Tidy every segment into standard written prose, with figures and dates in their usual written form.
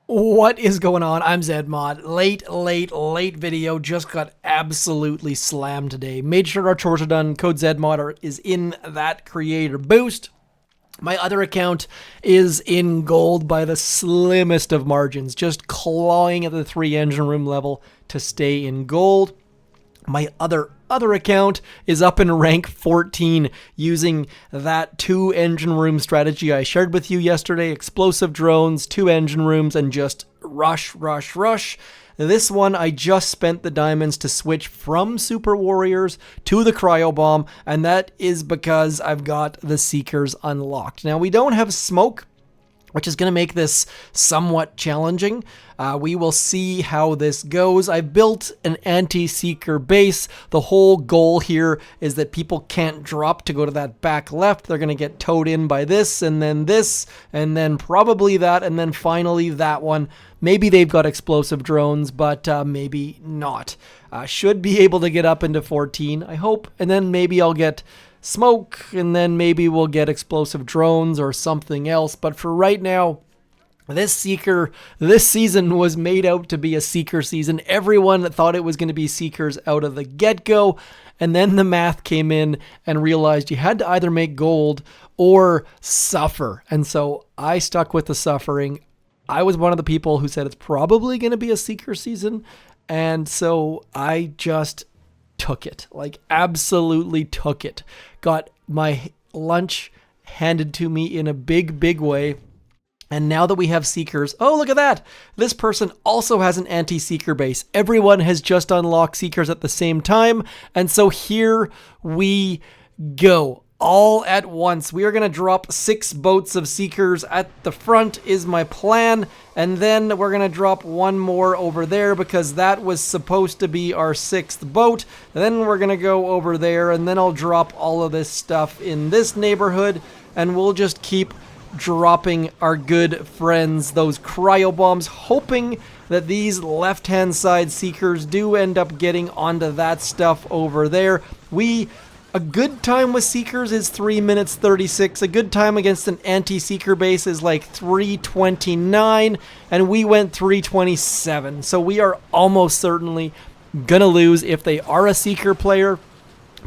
What is going on? I'm Zedmod. Late video. Just got absolutely slammed today. Made sure our chores are done. Code Zedmod is in that creator boost. My other account is in gold by the slimmest of margins. Just clawing at the 3 engine room level to stay in gold. My other account is up in rank 14 using that 2 engine room strategy I shared with you yesterday. Explosive drones, 2 engine rooms, and just rush. This one, I just spent the diamonds to switch from Super Warriors to the Cryobomb, and that is because I've got the Seekers unlocked. Now, we don't have smoke, which is going to make this somewhat challenging. We will see how this goes. I built an anti-seeker base. The whole goal here is that people can't drop to go to that back left. They're going to get towed in by this, and then probably that, and then finally that one. Maybe they've got explosive drones, but maybe not. Should be able to get up into 14, I hope, and then maybe I'll get smoke, and then maybe we'll get explosive drones or something else. But for right now, this season was made out to be a seeker season. Everyone thought it was going to be seekers out of the get-go, and then the math came in and realized you had to either make gold or suffer. And so I stuck with the suffering. I was one of the people who said it's probably going to be a seeker season, and so I just took it, like absolutely took it. Got my lunch handed to me in a big way. And now that we have Seekers, oh, look at that. This person also has an anti-Seeker base. Everyone has just unlocked Seekers at the same time. And so here we go. All at once. We are going to drop 6 boats of Seekers at the front is my plan. And then we're going to drop one more over there because that was supposed to be our 6th boat. And then we're going to go over there, and then I'll drop all of this stuff in this neighborhood, and we'll just keep dropping our good friends those cryobombs, hoping that these left-hand side Seekers do end up getting onto that stuff over there. A good time with Seekers is 3 minutes 36. A good time against an anti-Seeker base is like 3:29, and we went 3:27. So we are almost certainly gonna lose if they are a Seeker player,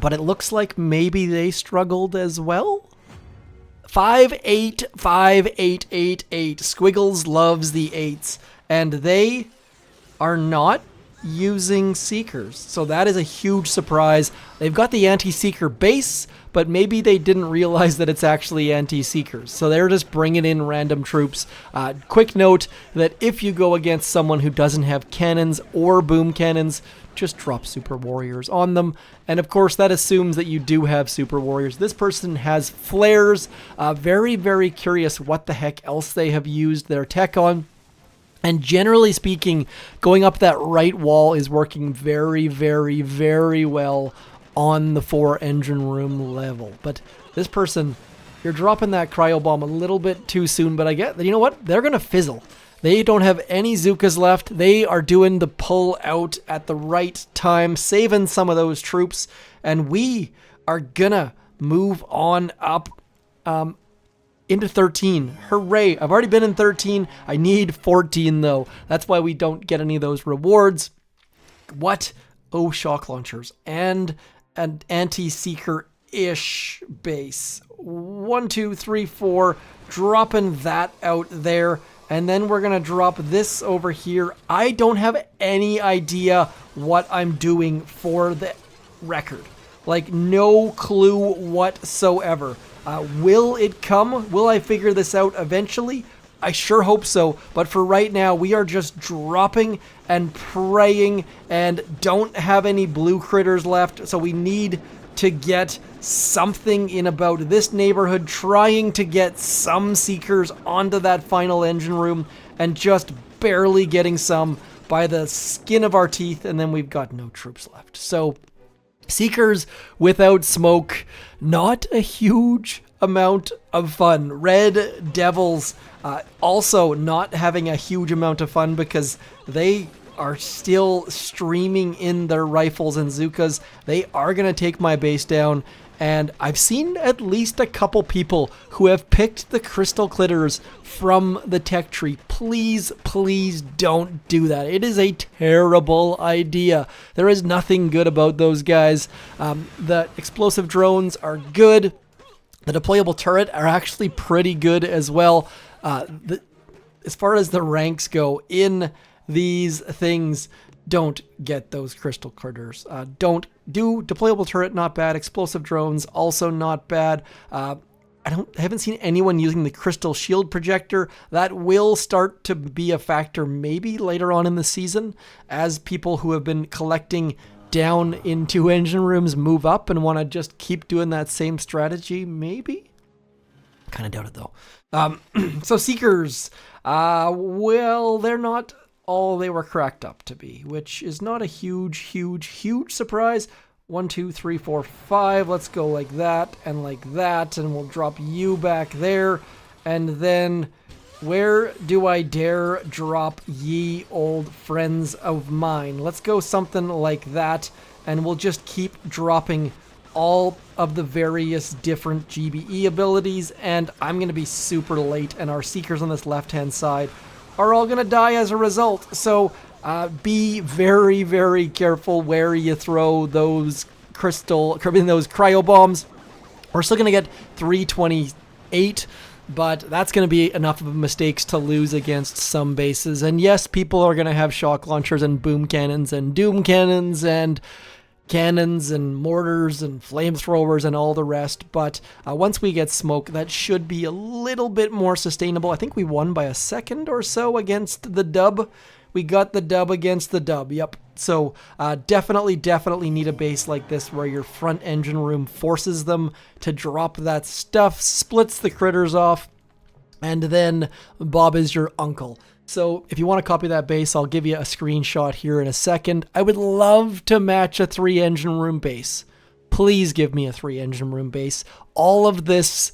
but it looks like maybe they struggled as well. 585888. Squiggles loves the 8s, and they are not using Seekers. So that is a huge surprise. They've got the anti-Seeker base, but maybe they didn't realize that it's actually anti-Seekers. So they're just bringing in random troops. Quick note that if you go against someone who doesn't have cannons or boom cannons, just drop Super Warriors on them. And of course, that assumes that you do have Super Warriors. This person has flares. Very curious what the heck else they have used their tech on. And generally speaking, going up that right wall is working very well on the 4 engine room level. But this person, you're dropping that Cryobomb a little bit too soon, but I get, you know what? They're going to fizzle. They don't have any Zookas left. They are doing the pull out at the right time, saving some of those troops, and we are going to move on up into 13. Hooray. I've already been in 13. I need 14 though. That's why we don't get any of those rewards. What? Oh, shock launchers and an anti-seeker-ish base. 1, 2, 3, 4. Dropping that out there. And then we're going to drop this over here. I don't have any idea what I'm doing for the record. Like, no clue whatsoever. Will it come? Will I figure this out eventually? I sure hope so. But for right now, we are just dropping and praying and don't have any blue critters left. So we need to get something in about this neighborhood, trying to get some Seekers onto that final engine room and just barely getting some by the skin of our teeth. And then we've got no troops left. So Seekers without smoke, not a huge amount of fun. Red Devils also not having a huge amount of fun because they are still streaming in their rifles and Zukas. They are going to take my base down. And I've seen at least a couple people who have picked the crystal clitters from the tech tree. Please, please don't do that. It is a terrible idea. There is nothing good about those guys. The explosive drones are good. The deployable turret are actually pretty good as well. As far as the ranks go in these things, don't get those crystal critters. Don't do deployable turret, not bad. Explosive drones, also not bad. I haven't seen anyone using the crystal shield projector. That will start to be a factor maybe later on in the season as people who have been collecting down into engine rooms move up and want to just keep doing that same strategy, maybe? Kind of doubt it though. So Seekers, well, they're not all they were cracked up to be, which is not a huge surprise. 1, 2, 3, 4, 5. Let's go like that, and we'll drop you back there. And then where do I dare drop ye old friends of mine? Let's go something like that, and we'll just keep dropping all of the various different GBE abilities, and I'm going to be super late, and our Seekers on this left-hand side are all going to die as a result. So be very, very careful where you throw those those cryobombs. We're still going to get 328, but that's going to be enough of mistakes to lose against some bases. And yes, people are going to have shock launchers and boom cannons and doom cannons and mortars and flamethrowers and all the rest, but once we get smoke, that should be a little bit more sustainable. I think we won by a second or so against the dub. We got the dub against the dub, yep. So definitely need a base like this where your front engine room forces them to drop that stuff, splits the critters off, and then Bob is your uncle. So if you want to copy that base, I'll give you a screenshot here in a second. I would love to match a 3-engine room base. Please give me a 3-engine room base. All of this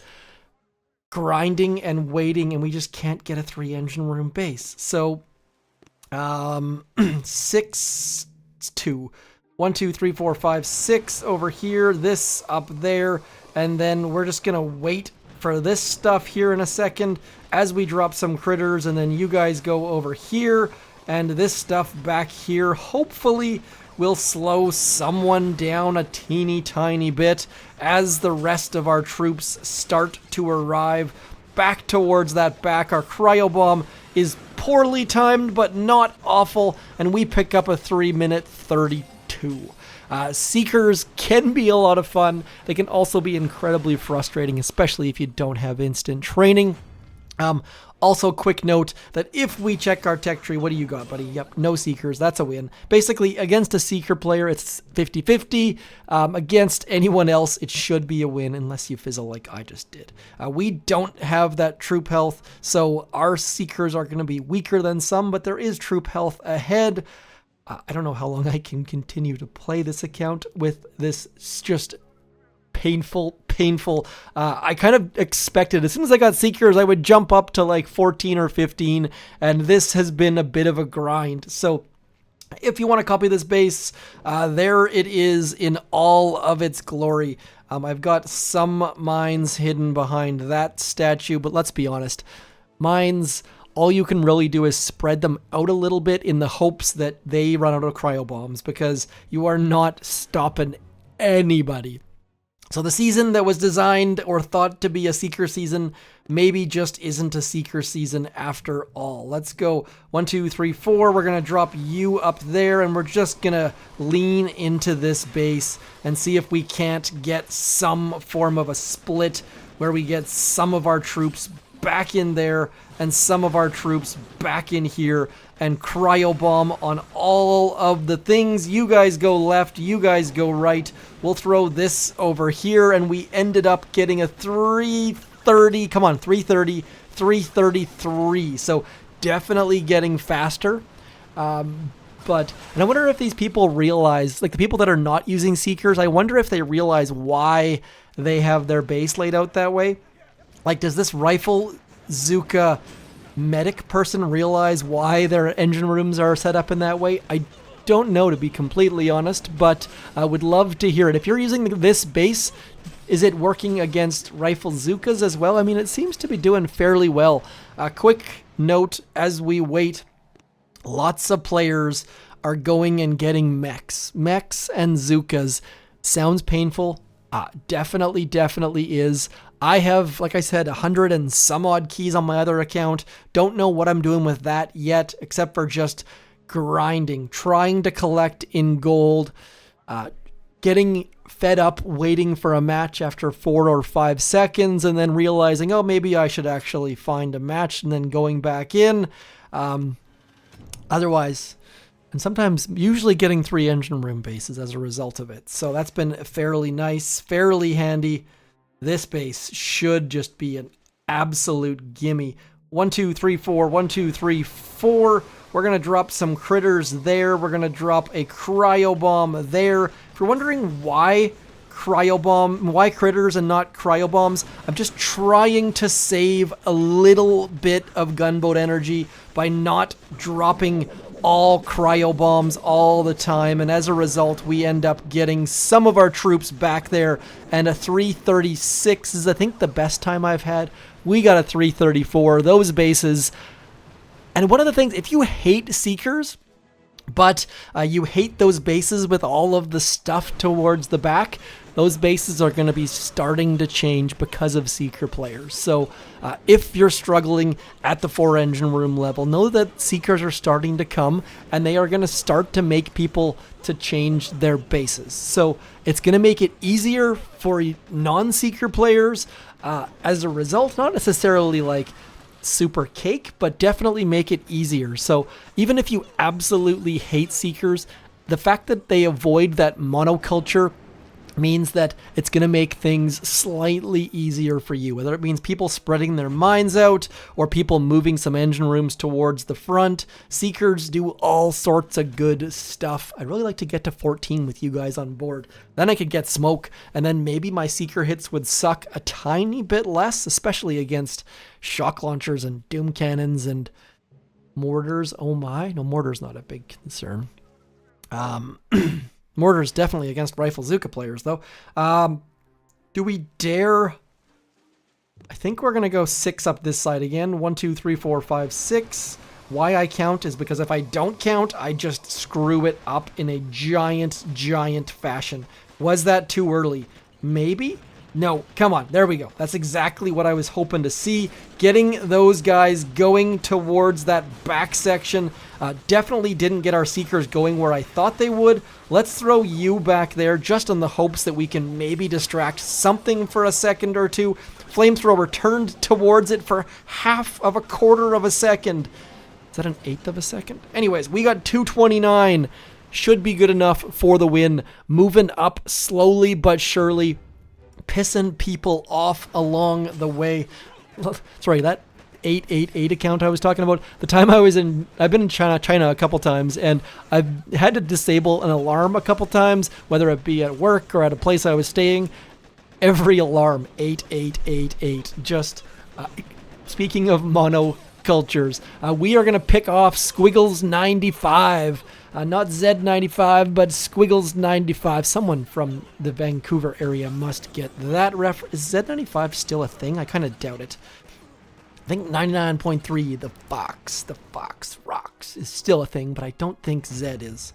grinding and waiting, and we just can't get a 3-engine room base. So 6, 2, 1, 2, 3, 4, 5, 6 over here, this up there, and then we're just gonna wait for this stuff here in a second as we drop some critters, and then you guys go over here, and this stuff back here hopefully will slow someone down a teeny tiny bit as the rest of our troops start to arrive back towards that back. Our cryobomb is poorly timed but not awful, and we pick up a 3-minute 32. Seekers can be a lot of fun. They can also be incredibly frustrating, especially if you don't have instant training. Also, quick note that if we check our tech tree, what do you got, buddy? Yep, no Seekers. That's a win. Basically, against a Seeker player, it's 50-50. Against anyone else, it should be a win unless you fizzle like I just did. We don't have that troop health, so our Seekers are going to be weaker than some, but there is troop health ahead. I don't know how long I can continue to play this account with this just painful. I kind of expected as soon as I got Seekers, I would jump up to like 14 or 15, and this has been a bit of a grind. So if you want to copy this base, there it is in all of its glory. I've got some mines hidden behind that statue, but let's be honest, mines, all you can really do is spread them out a little bit in the hopes that they run out of cryobombs, because you are not stopping anybody. So the season that was designed or thought to be a Seeker season maybe just isn't a Seeker season after all. Let's go 1, 2, 3, 4. We're going to drop you up there, and we're just going to lean into this base and see if we can't get some form of a split where we get some of our troops back in there and some of our troops back in here, and cryobomb on all of the things. You guys go left, you guys go right. We'll throw this over here, and we ended up getting a 330. Come on, 330, 333. So definitely getting faster. And I wonder if these people realize, like the people that are not using Seekers, I wonder if they realize why they have their base laid out that way. Like, does this rifle Zuka medic person realize why their engine rooms are set up in that way? I don't know, to be completely honest, but I would love to hear it. If you're using this base, is it working against rifle Zookas as well? I mean, it seems to be doing fairly well. A quick note as we wait, lots of players are going and getting mechs. Mechs and Zookas. Sounds painful. Definitely is. I have, like I said, 100 and some odd keys on my other account. Don't know what I'm doing with that yet, except for just grinding, trying to collect in gold, getting fed up waiting for a match after 4 or 5 seconds, and then realizing, oh, maybe I should actually find a match, and then going back in. Otherwise, and sometimes usually getting 3 engine room bases as a result of it. So that's been fairly nice, fairly handy. This base should just be an absolute gimme. 1, 2, 3, 4, 1, 2, 3, 4. We're going to drop some critters there. We're going to drop a cryobomb there. If you're wondering why critters and not cryobombs, I'm just trying to save a little bit of gunboat energy by not dropping all cryobombs all the time, and as a result we end up getting some of our troops back there, and a 336 is I think the best time I've had. We got a 334. Those bases. And one of the things, if you hate Seekers, but you hate those bases with all of the stuff towards the back, those bases are going to be starting to change because of Seeker players. So if you're struggling at the 4 engine room level, know that Seekers are starting to come, and they are going to start to make people to change their bases. So it's going to make it easier for non-Seeker players as a result, not necessarily like super cake, but definitely make it easier. So even if you absolutely hate Seekers, the fact that they avoid that monoculture means that it's going to make things slightly easier for you, whether it means people spreading their mines out or people moving some engine rooms towards the front. Seekers do all sorts of good stuff. I'd really like to get to 14 with you guys on board. Then I could get smoke, and then maybe my Seeker hits would suck a tiny bit less, especially against shock launchers and doom cannons and mortars. Oh my, no, mortars not a big concern. Mortars definitely against Rifle Zooka players, though. Do we dare? I think we're going to go 6 up this side again. 1, 2, 3, 4, 5, 6. Why I count is because if I don't count, I just screw it up in a giant fashion. Was that too early? Maybe? No, come on. There we go. That's exactly what I was hoping to see. Getting those guys going towards that back section. Definitely didn't get our Seekers going where I thought they would. Let's throw you back there just in the hopes that we can maybe distract something for a second or two. Flamethrower turned towards it for half of a quarter of a second. Is that an eighth of a second? Anyways, we got 229. Should be good enough for the win. Moving up slowly but surely. Pissing people off along the way. Sorry, that 888 account I was talking about, the time I've been in China a couple times, and I've had to disable an alarm a couple times, whether it be at work or at a place I was staying. Every alarm, 8888. Just speaking of monocultures, we are going to pick off Squiggles 95. Not Z95, but Squiggles 95. Someone from the Vancouver area must get that reference. Is Z95 still a thing? I kind of doubt it. I think 99.3, the Fox Rocks is still a thing, but I don't think Z is.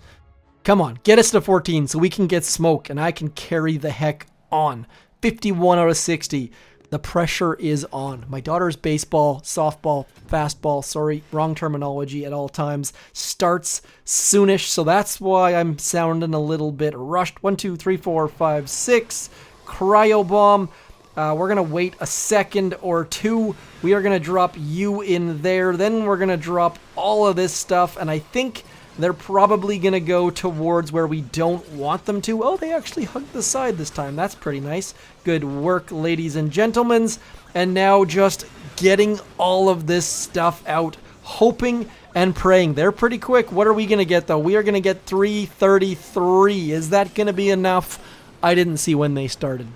Come on, get us to 14 so we can get smoke and I can carry the heck on. 51 out of 60. The pressure is on. My daughter's baseball, softball, fastball, sorry, wrong terminology at all times, starts soonish, so that's why I'm sounding a little bit rushed. 1, 2, 3, 4, 5, 6. Cryobomb. We're going to wait a second or two. We are going to drop you in there. Then we're going to drop all of this stuff, and I think they're probably going to go towards where we don't want them to. Oh, they actually hugged the side this time. That's pretty nice. Good work, ladies and gentlemen. And now just getting all of this stuff out, hoping and praying. They're pretty quick. What are we going to get, though? We are going to get 333. Is that going to be enough? I didn't see when they started.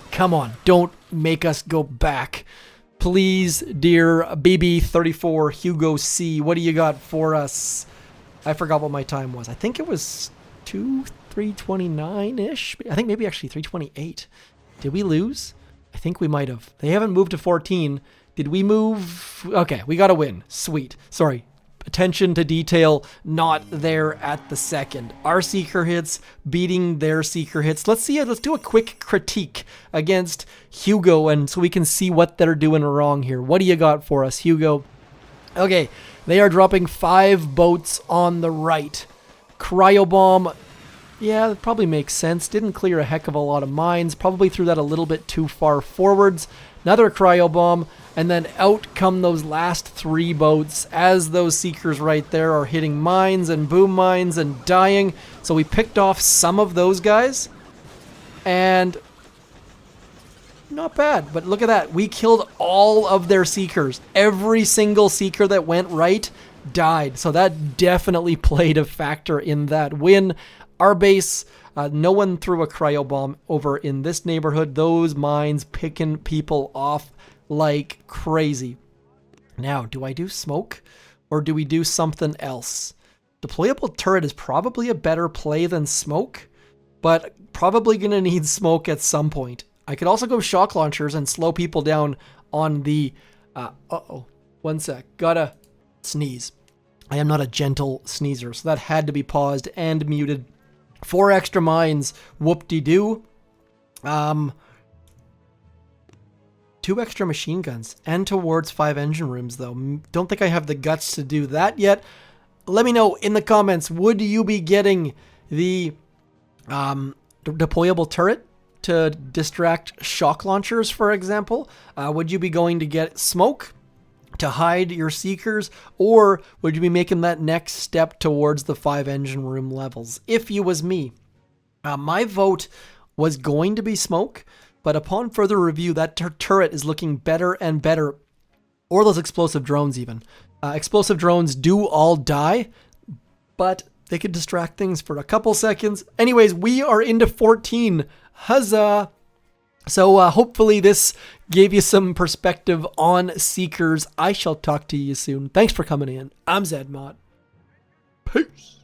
Come on, don't make us go back. Please, dear BB34 Hugo C, what do you got for us? I forgot what my time was. I think it was 3:29-ish. I think maybe actually 3:28. Did we lose? I think we might have. They haven't moved to 14. Did we move? Okay, we got a win. Sweet. Sorry. Attention to detail, not there at the second. Our seeker hits beating their seeker hits. Let's see. Let's do a quick critique against Hugo, and so we can see what they're doing wrong here. What do you got for us, Hugo? Okay, they are dropping 5 boats on the right. Cryobomb. Yeah, that probably makes sense. Didn't clear a heck of a lot of mines. Probably threw that a little bit too far forwards. Another Cryobomb, and then out come those last 3 boats as those seekers right there are hitting mines and boom mines and dying. So we picked off some of those guys, and not bad. But look at that. We killed all of their seekers. Every single seeker that went right died. So that definitely played a factor in that win. Our base, no one threw a Cryobomb over in this neighborhood. Those mines picking people off like crazy. Now, do I do smoke or do we do something else? Deployable turret is probably a better play than smoke, but probably going to need smoke at some point. I could also go shock launchers and slow people down on the... one sec. Gotta sneeze. I am not a gentle sneezer, so that had to be paused and muted. 4 extra mines, whoop-de-doo. 2 extra machine guns, and towards 5 engine rooms, though. Don't think I have the guts to do that yet. Let me know in the comments, would you be getting the deployable turret to distract shock launchers, for example? Would you be going to get smoke to hide your seekers, or would you be making that next step towards the 5 engine room levels? If you was me, my vote was going to be smoke, but upon further review, that turret is looking better and better, or those explosive drones even. Explosive drones do all die, but they could distract things for a couple seconds. Anyways, we are into 14. Huzzah! So hopefully this gave you some perspective on Seekers. I shall talk to you soon. Thanks for coming in. I'm Zedmod. Peace.